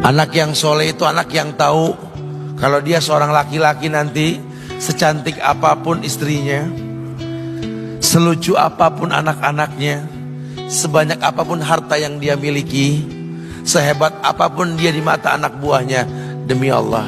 Anak yang soleh itu anak yang tahu kalau dia seorang laki-laki nanti, secantik apapun istrinya, selucu apapun anak-anaknya, sebanyak apapun harta yang dia miliki, sehebat apapun dia di mata anak buahnya, demi Allah,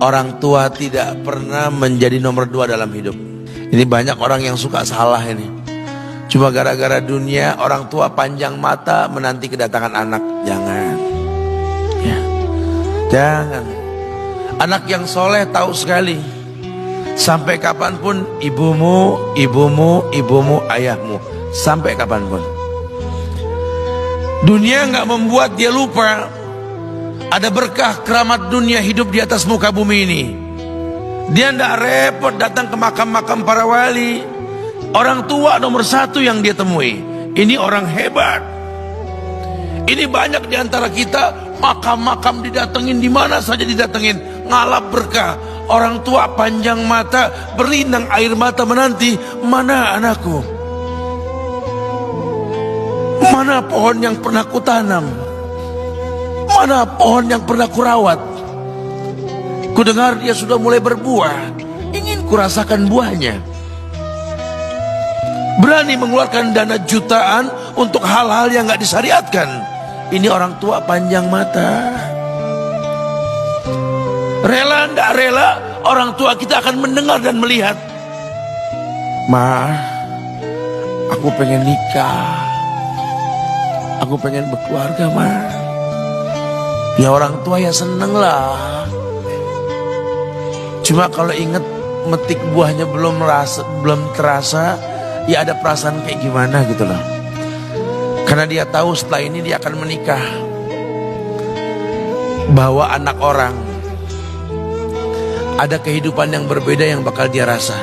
orang tua tidak pernah menjadi nomor 2 dalam hidup. Ini banyak orang yang suka salah ini. Cuma gara-gara dunia, orang tua panjang mata menanti kedatangan anak. Jangan ya. Jangan. Anak yang soleh tahu sekali, sampai kapanpun ibumu, ayahmu, sampai kapanpun. Dunia nggak membuat dia lupa ada berkah keramat dunia hidup di atas muka bumi ini. Dia nggak repot datang ke makam-makam para wali. Orang tua nomor 1 yang dia temui. Ini orang hebat. Ini banyak di antara kita, makam-makam didatengin, di mana saja didatengin, ngalap berkah. Orang tua panjang mata, berlinang air mata menanti, mana anakku? Mana pohon yang pernah kutanam? Mana pohon yang pernah kurawat? Kudengar dia sudah mulai berbuah, ingin kurasakan buahnya. Berani mengeluarkan dana jutaan untuk hal-hal yang gak disyariatkan. Ini orang tua panjang mata. Rela ndak rela, orang tua kita akan mendengar dan melihat. Ma, aku pengen nikah, aku pengen berkeluarga, ma. Ya orang tua ya seneng lah. Cuma kalau inget metik buahnya belum terasa, ya ada perasaan kayak gimana gitu loh. Karena dia tahu setelah ini dia akan menikah, bahwa anak orang ada kehidupan yang berbeda yang bakal dia rasa.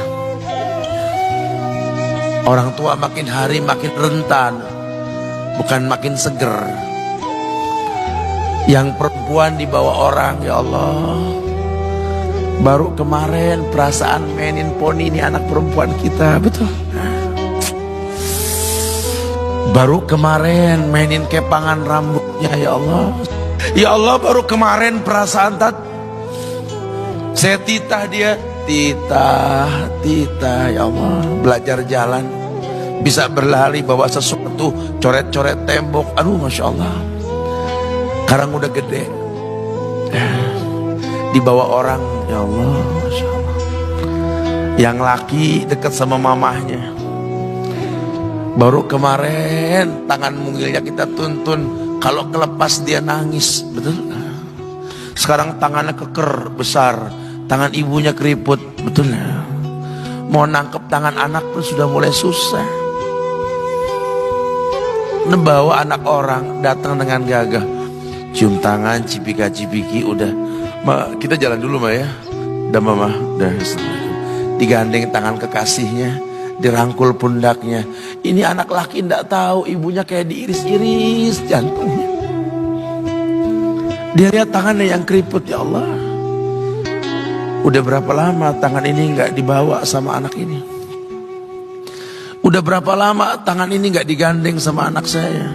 Orang tua makin hari makin rentan, bukan makin seger. Yang perempuan dibawa orang, ya Allah. Baru kemarin perasaan mainin poni ini anak perempuan kita, betul. Baru kemarin mainin kepangan rambutnya, ya Allah. Ya Allah, baru kemarin perasaan saya titah dia, titah, ya Allah. Belajar jalan, bisa berlari bawa sesuatu, coret-coret tembok, aduh Masya Allah. Sekarang udah gede, dibawa orang, ya Allah, Masya Allah. Yang laki dekat sama mamahnya. Baru kemarin tangan mungilnya kita tuntun, kalau kelepas dia nangis, betul. Sekarang tangannya keker besar, tangan ibunya keriput, betul. Mau nangkep tangan anak pun sudah mulai susah. Nebawa anak orang datang dengan gagah, cium tangan, cipika-cipiki, udah. Ma, kita jalan dulu ma ya. Udah mama, udah. Digandeng tangan kekasihnya, dirangkul pundaknya. Ini anak laki ndak tahu ibunya kayak diiris-iris jantungnya. Dia lihat tangannya yang keriput, ya Allah. Udah berapa lama tangan ini nggak dibawa sama anak ini? Udah berapa lama tangan ini nggak digandeng sama anak saya?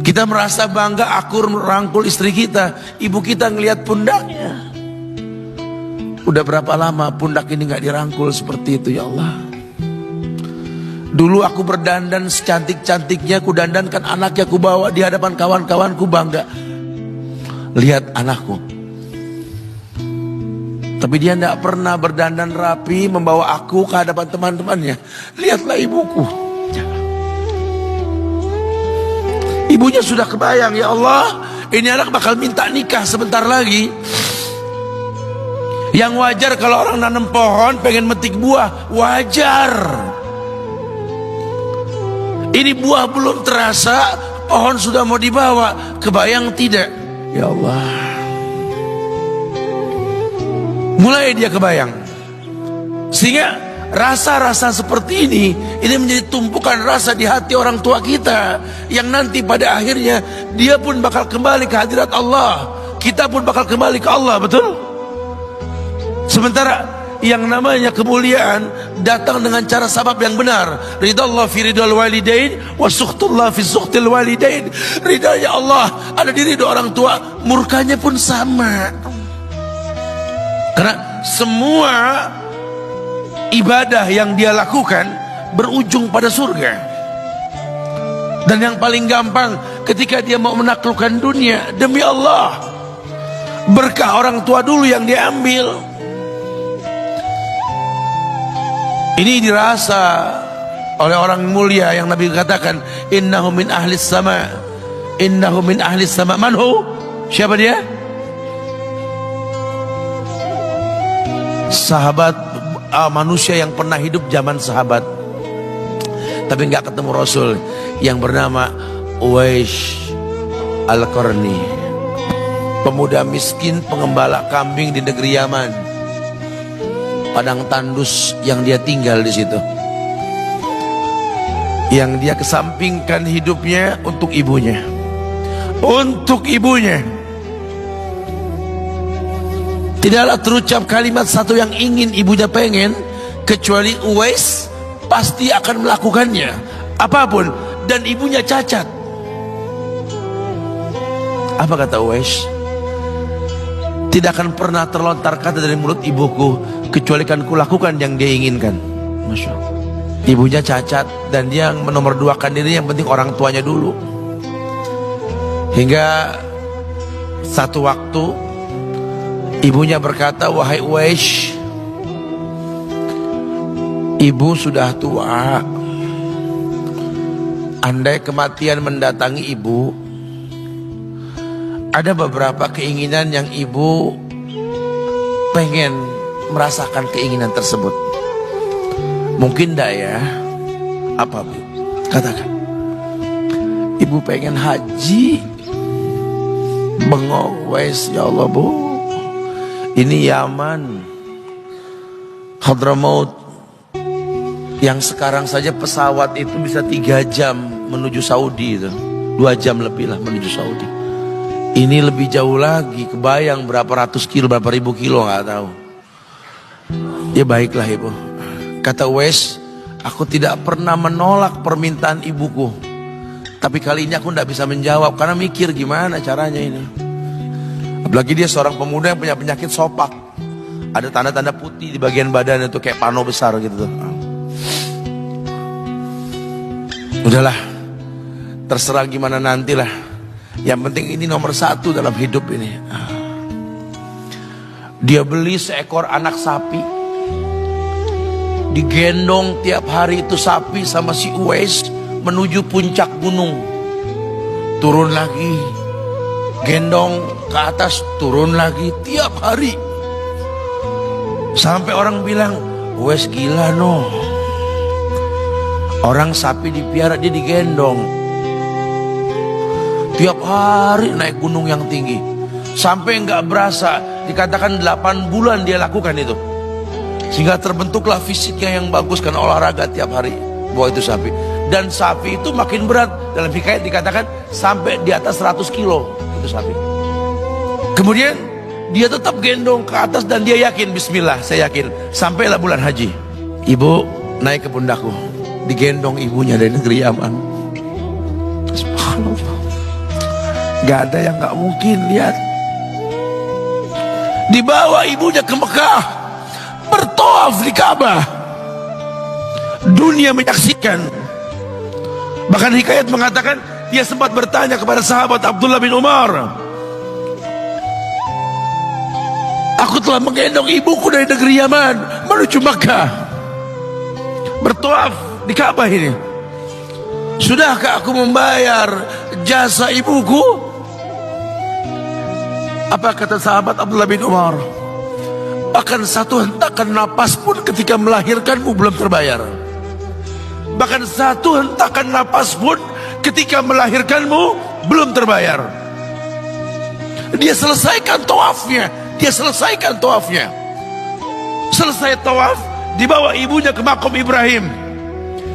Kita merasa bangga akur merangkul istri kita, ibu kita ngelihat pundaknya. Udah berapa lama pundak ini gak dirangkul seperti itu, ya Allah. Dulu aku berdandan secantik-cantiknya, ku dandankan anaknya, ku bawa di hadapan kawan-kawanku bangga. Lihat anakku. Tapi dia gak pernah berdandan rapi membawa aku ke hadapan teman-temannya. Lihatlah ibuku. Ibunya sudah kebayang, ya Allah, ini anak bakal minta nikah sebentar lagi. Yang wajar kalau orang nanam pohon pengen metik buah, wajar. Ini buah belum terasa, pohon sudah mau dibawa, kebayang tidak? Ya Allah. Mulai dia kebayang. Sehingga rasa-rasa seperti ini menjadi tumpukan rasa di hati orang tua kita, yang nanti pada akhirnya dia pun bakal kembali ke hadirat Allah, kita pun bakal kembali ke Allah, betul? Sementara yang namanya kemuliaan datang dengan cara sabab yang benar. Ridallah fi ridal walidain wa sukhtullah fi sukhtil walidain. Ridanya Allah ada di ridho orang tua, murkanya pun sama. Karena semua ibadah yang dia lakukan berujung pada surga. Dan yang paling gampang ketika dia mau menaklukkan dunia, demi Allah, berkah orang tua dulu yang dia ambil. Ini dirasa oleh orang mulia yang Nabi katakan, innahu min ahlis sama, innahu min ahlis sama. Manhu? Siapa dia? Sahabat, manusia yang pernah hidup zaman sahabat tapi nggak ketemu Rasul, yang bernama Uwais Al-Qarni, pemuda miskin pengembala kambing di negeri Yaman. Padang tandus yang dia tinggal di situ, yang dia kesampingkan hidupnya untuk ibunya, untuk ibunya. Tidaklah terucap kalimat satu yang ingin ibunya pengen, kecuali Uwais pasti akan melakukannya apapun, dan ibunya cacat. Apa kata Uwais? Tidak akan pernah terlontar kata dari mulut ibuku kecuali kan kulakukan yang dia inginkan. Masya Allah. Ibunya cacat dan dia menomorduakan diri, yang penting orang tuanya dulu. Hingga satu waktu ibunya berkata, wahai Uwais, ibu sudah tua. Andai kematian mendatangi ibu, ada beberapa keinginan yang ibu pengen merasakan keinginan tersebut. Mungkin enggak ya? Apa Bu? Katakan. Ibu pengen haji. Bengong, Wais, ya Allah Bu, ini Yaman, Hadramaut, yang sekarang saja pesawat itu bisa 3 jam menuju Saudi itu. 2 jam lebih lah menuju Saudi. Ini lebih jauh lagi, kebayang berapa ratus kilo, berapa ribu kilo, nggak tahu. Ya baiklah ibu. Kata Uwais, aku tidak pernah menolak permintaan ibuku, tapi kali ini aku tidak bisa menjawab karena mikir gimana caranya ini. Apalagi dia seorang pemuda yang punya penyakit sopak, ada tanda-tanda putih di bagian badan itu kayak pano besar gitu tuh. Udahlah, terserah gimana nantilah. Yang penting ini nomor 1 dalam hidup ini. Dia beli seekor anak sapi, digendong tiap hari itu sapi sama si Uwais menuju puncak gunung. Turun lagi, gendong ke atas, turun lagi tiap hari. Sampai orang bilang, Uwais gila no. Orang sapi dipiara, dia digendong tiap hari naik gunung yang tinggi. Sampai nggak berasa, dikatakan 8 bulan dia lakukan itu. Sehingga terbentuklah fisiknya yang bagus karena olahraga tiap hari bawa itu sapi. Dan sapi itu makin berat, dalam hikayat dikatakan sampai di atas 100 kilo itu sapi. Kemudian dia tetap gendong ke atas dan dia yakin, bismillah saya yakin. Sampailah bulan haji, ibu naik ke pundakku, digendong ibunya dari negeri Yaman. Subhanallah, gak ada yang gak mungkin. Lihat, dibawa ibunya ke Mekah, bertawaf di Ka'bah, dunia menyaksikan. Bahkan hikayat mengatakan dia sempat bertanya kepada sahabat Abdullah bin Umar, aku telah menggendong ibuku dari negeri Yaman menuju Mekah, bertawaf di Ka'bah ini. Sudahkah aku membayar jasa ibuku? Apa kata sahabat Abdullah bin Umar? Bahkan satu hentakan napas pun ketika melahirkanmu belum terbayar. Bahkan satu hentakan napas pun ketika melahirkanmu belum terbayar. Dia selesaikan tawafnya. Dia selesaikan tawafnya. Selesai tawaf, dibawa ibunya ke makom Ibrahim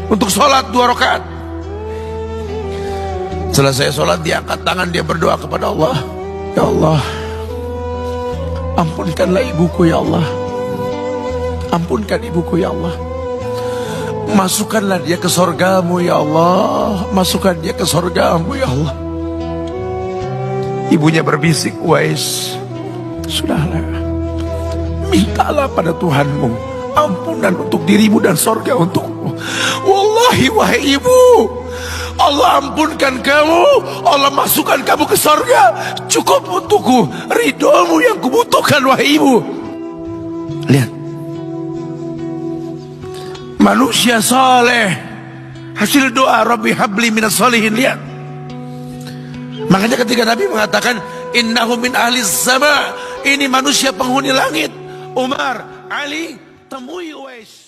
untuk sholat 2 rakaat. Selesai sholat, dia angkat tangan, dia berdoa kepada Allah, ya Allah, ampunkanlah ibuku ya Allah. Ampunkan ibuku ya Allah. Masukkanlah dia ke sorgamu ya Allah. Masukkan dia ke sorgamu ya Allah. Ibunya berbisik, Uwais, sudahlah, mintalah pada Tuhanmu ampunan untuk dirimu dan sorga untukmu. Wallahi wahai ibu, Allah ampunkan kamu, Allah masukkan kamu ke sorga, cukup untukku ridhomu yang kubutuhkan wahai ibu. Lihat, manusia saleh, hasil doa Rabbi habli minas solihin. Lihat, makanya ketika Nabi mengatakan innahu min ahli sama, ini manusia penghuni langit, Umar, Ali, temui Uwais.